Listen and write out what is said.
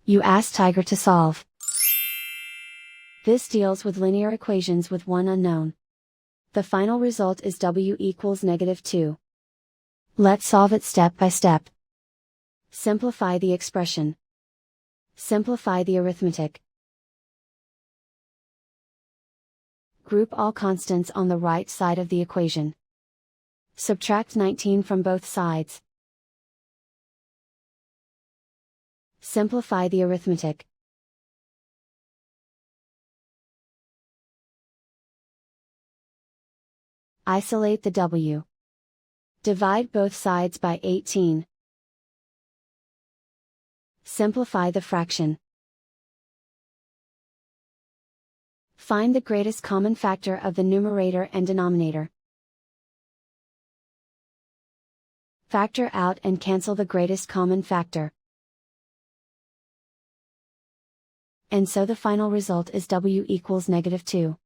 You ask Tiger to solve. This deals with linear equations with one unknown. The final result is w equals -2. Let's solve it step by step. Simplify the expression. Simplify the arithmetic. Group all constants on the right side of the equation. Subtract 19 from both sides. Simplify the arithmetic. Isolate the w. Divide both sides by 18. Simplify the fraction. Find the greatest common factor of the numerator and denominator. Factor out and cancel the greatest common factor. And so the final result is w equals -2.